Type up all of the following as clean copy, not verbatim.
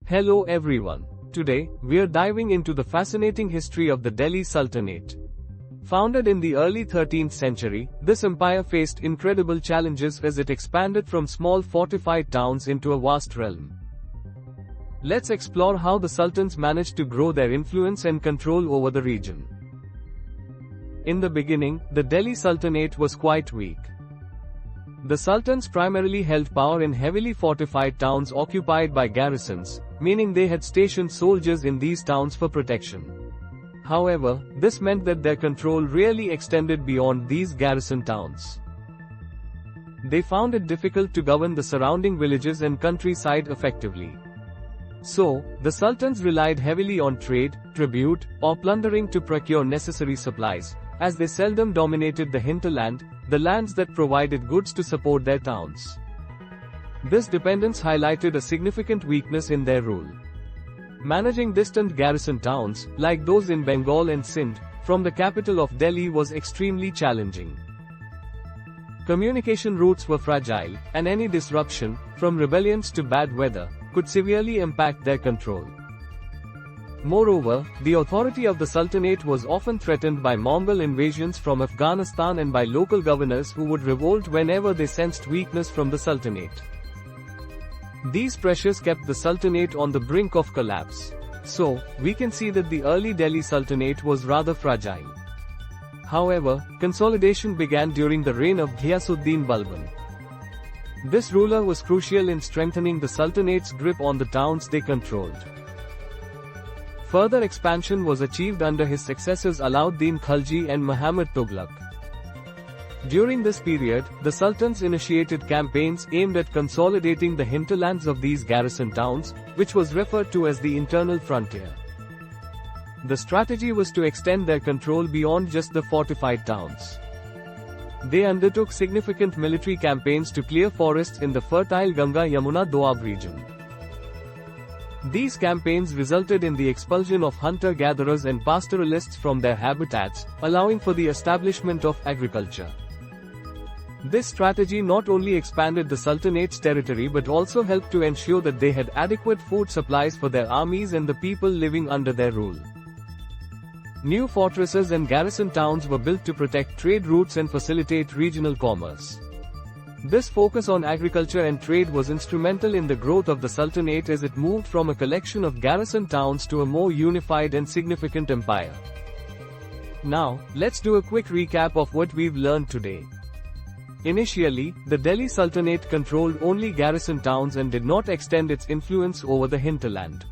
Hello everyone. Today, we're diving into the fascinating history of the Delhi Sultanate. Founded in the early 13th century, this empire faced incredible challenges as it expanded from small fortified towns into a vast realm. Let's explore how the sultans managed to grow their influence and control over the region. In the beginning, the Delhi Sultanate was quite weak. The sultans primarily held power in heavily fortified towns occupied by garrisons, meaning they had stationed soldiers in these towns for protection. However, this meant that their control rarely extended beyond these garrison towns. They found it difficult to govern the surrounding villages and countryside effectively. So, the sultans relied heavily on trade, tribute, or plundering to procure necessary supplies, as they seldom dominated the hinterland, the lands that provided goods to support their towns. This dependence highlighted a significant weakness in their rule. Managing distant garrison towns, like those in Bengal and Sindh, from the capital of Delhi was extremely challenging. Communication routes were fragile, and any disruption, from rebellions to bad weather, could severely impact their control. Moreover, the authority of the Sultanate was often threatened by Mongol invasions from Afghanistan and by local governors who would revolt whenever they sensed weakness from the Sultanate. These pressures kept the Sultanate on the brink of collapse. So, we can see that the early Delhi Sultanate was rather fragile. However, consolidation began during the reign of Ghiyasuddin Balban. This ruler was crucial in strengthening the Sultanate's grip on the towns they controlled. Further expansion was achieved under his successors Alauddin Khilji and Muhammad Tughlaq. During this period, the sultans initiated campaigns aimed at consolidating the hinterlands of these garrison towns, which was referred to as the internal frontier. The strategy was to extend their control beyond just the fortified towns. They undertook significant military campaigns to clear forests in the fertile Ganga-Yamuna Doab region. These campaigns resulted in the expulsion of hunter-gatherers and pastoralists from their habitats, allowing for the establishment of agriculture. This strategy not only expanded the Sultanate's territory but also helped to ensure that they had adequate food supplies for their armies and the people living under their rule. New fortresses and garrison towns were built to protect trade routes and facilitate regional commerce. This focus on agriculture and trade was instrumental in the growth of the Sultanate as it moved from a collection of garrison towns to a more unified and significant empire. Now, let's do a quick recap of what we've learned today. Initially, the Delhi Sultanate controlled only garrison towns and did not extend its influence over the hinterland.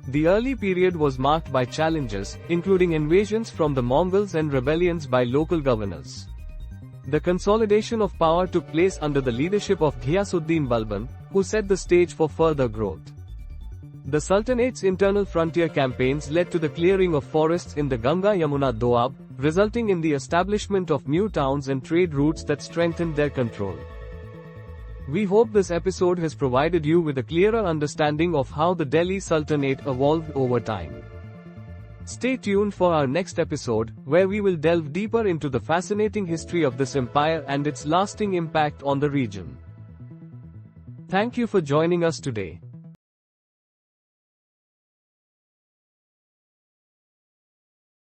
The early period was marked by challenges, including invasions from the Mongols and rebellions by local governors. The consolidation of power took place under the leadership of Ghiyasuddin Balban, who set the stage for further growth. The Sultanate's internal frontier campaigns led to the clearing of forests in the Ganga-Yamuna Doab, resulting in the establishment of new towns and trade routes that strengthened their control. We hope this episode has provided you with a clearer understanding of how the Delhi Sultanate evolved over time. Stay tuned for our next episode, where we will delve deeper into the fascinating history of this empire and its lasting impact on the region. Thank you for joining us today.